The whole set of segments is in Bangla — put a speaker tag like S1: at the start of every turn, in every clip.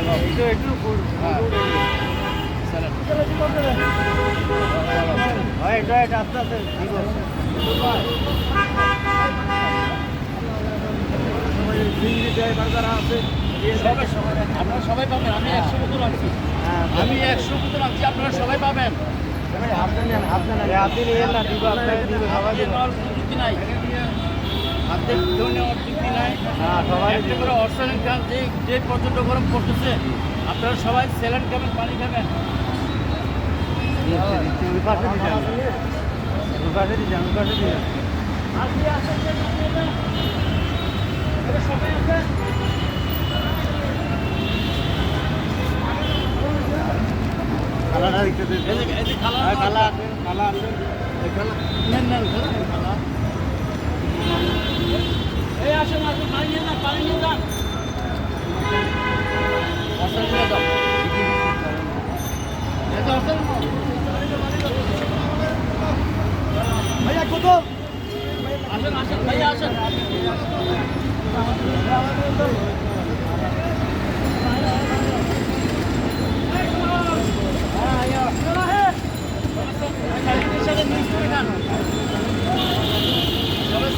S1: একটু আস্তে আস্তে
S2: আপনারা সবাই পাবেন। আমি 100 মতো রাখছি, আমি 100 মতো রাখছি, আপনারা সবাই পাবেন।
S1: আপনি নিয়ে না দিব আপনাকে দিব সবাই দিব
S2: যুক্তি নাই, হাতের কেউ নেওয়ার যুক্তি নাই।
S1: সবাই
S2: একটা করে অর্সানিক গান যে প্রচণ্ড গরম পড়তেছে, আপনারা সবাই স্যালাড খাবেন, পানি খাবেন।
S1: ওই পাশে দিয়ে যান ওই পাশে দিয়ে যান ওই পাশে দিয়ে যান
S2: সবাই আছে।
S1: খালাটা দেখতে
S2: খালা
S1: খালা আছে খালা আছে
S2: নেন নেন খালা। এই আসেন আসেন, পানি নিয়ে যান, পানি নিয়ে যান। অর্সানিক নিয়ে যাও।
S1: ভাইয়া কত
S2: আসেন আসেন ভাইয়া আসেন। সাথে মিক্স করে খান, সবাই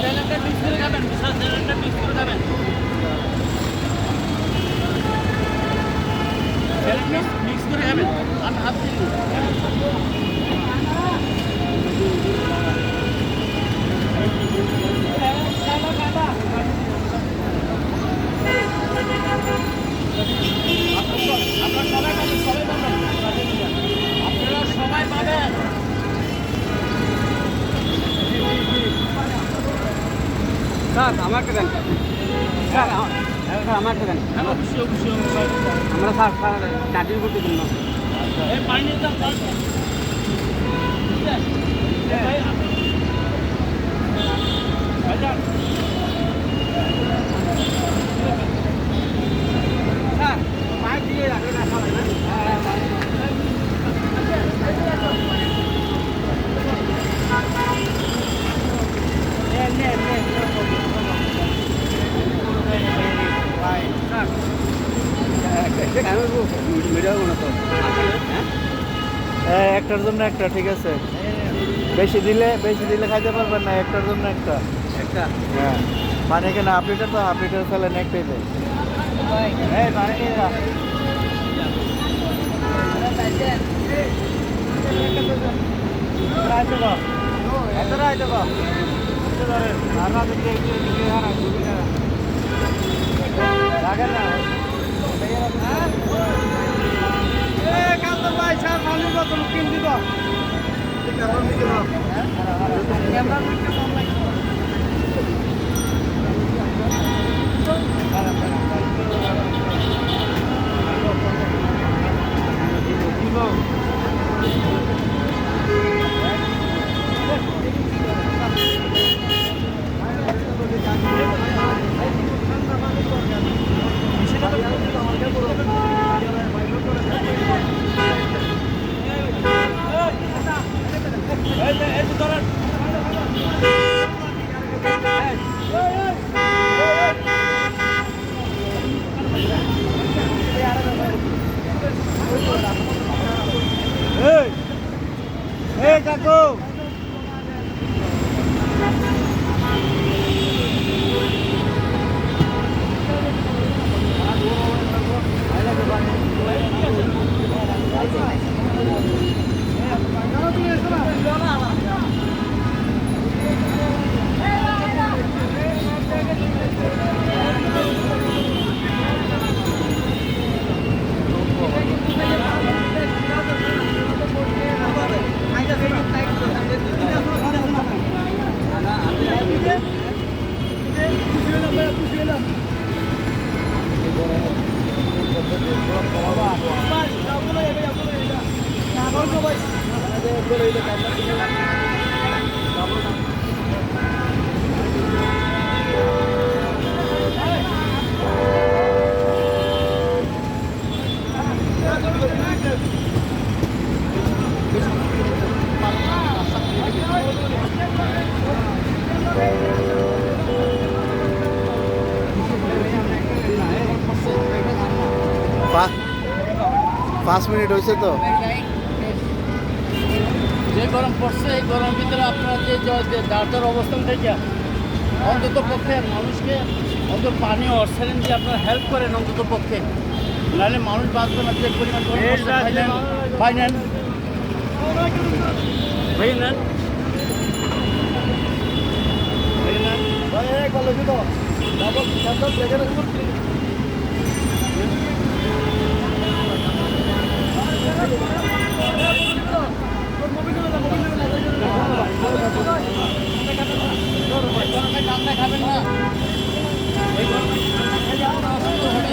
S2: স্যালাডটা মিক্স করে খাবেন, স্যালাডটা মিক্স করে খাবেন, স্যালাড মিক্স করে খাবেন। আমি হাত দিই আপনারা সবাই পাবেন, সবাই পাবেন, আপনারা সবাই পাবেন।
S1: স্যার আমাকে দেন স্যার আমাকে দেন
S2: হ্যাঁ অবশ্যই অবশ্যই অবশ্যই।
S1: আমরা স্যার স্যার চাকরি করতে জন্য
S2: এই পানি নিয়ে যান, পানি নিয়ে যান। ভাই ভাইজান
S1: স্যার পাইপ দিয়ে রাখেন না সবাই না একটার জন্য একটা ঠিক আছে বেশি দিলে খাইতে পারবেন না একটার জন্য একটা হ্যাঁ মানে এখানে হাফ লিটার তো হাফ লিটার ফেলেন একটাই দেয় এই মানে নিয়ে যা রাখেন না পানির বোতল কিন দিব এই কাকু 5 মিনিট হয়েছে তো।
S2: যে গরম পড়ছে এই গরমের ভিতরে আপনারা যে যার যার অবস্থান থেকে অন্তত পক্ষে মানুষকে অন্তত পানি অক্সিজেন দিয়ে আপনারা হেল্প করেন অন্তত পক্ষে, নাহলে মানুষ বাঁচবে না। যে পরিমাণ গরম পড়ছে, ভাই নেন ভাই নেন ঠান্ডা খাবেন না, এই গরমে ঠান্ডা খেলে আপনার অসুস্থ হবে।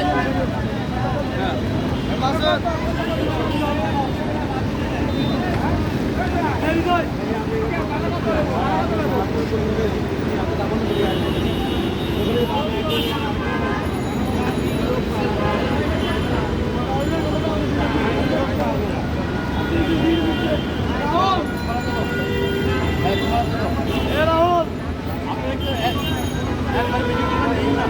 S2: আপনি একটু একবার ভিডিও করে না।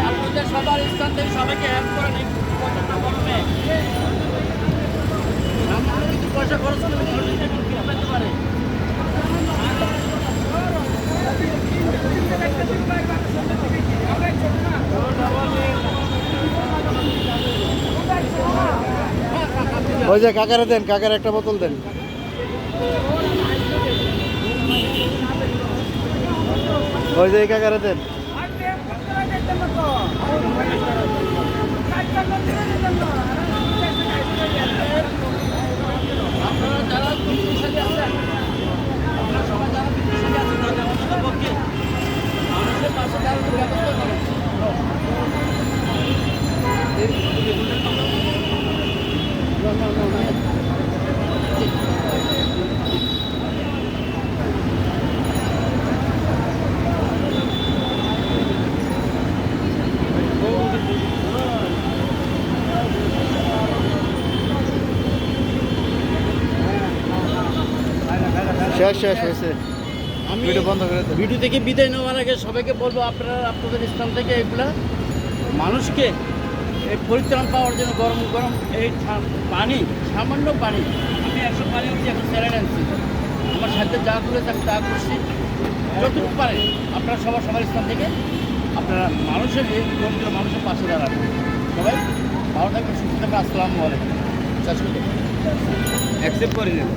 S2: আপনাদের সবার স্থান থেকে সবাইকে হেল্প করেন এই পয়সাটা গরমে। সামান্য কিছু পয়সা খরচ করলে মানুষ এখন কিছু পেতে পারে।
S1: ওই যে কাকারে দেন, কাকার একটা বোতল দেন। ওই যে এই কাকারে দেন।
S2: আপনারা যারা শক্তিশালী আছেন, আপনারা সবাই যারা শক্তিশালী আছেন তাদের অন্তত পক্ষে মানুষের পাশে দাঁড়ানোর ব্যবস্থা করেন।
S1: শেষ শেষ হয়েছে।
S2: আমি
S1: ভিডিও বন্ধ করে দেন।
S2: ভিডিও থেকে বিদায় নেওয়ার আগে সবাইকে বলবো আপনারা আপনাদের স্থান থেকে এগুলা মানুষকে এই পরিত্রাণ পাওয়ার জন্য গরম গরম এই পানি, সামান্য পানি, আমি 100 পানি হচ্ছে এখন স্যালাড আনছি, আমার সাথে যা করেছে আমি তা করছি, যতটুকু পারেন আপনারা সবার স্থান থেকে আপনারা মানুষের এই দরিদ্র মানুষের পাশে দাঁড়াবেন। সবাই ভালো থাকবেন, সুস্থ থাকবেন। আসসালামু আলাইকুম। শেষ করতে অ্যাকসেপ্ট করে নেন।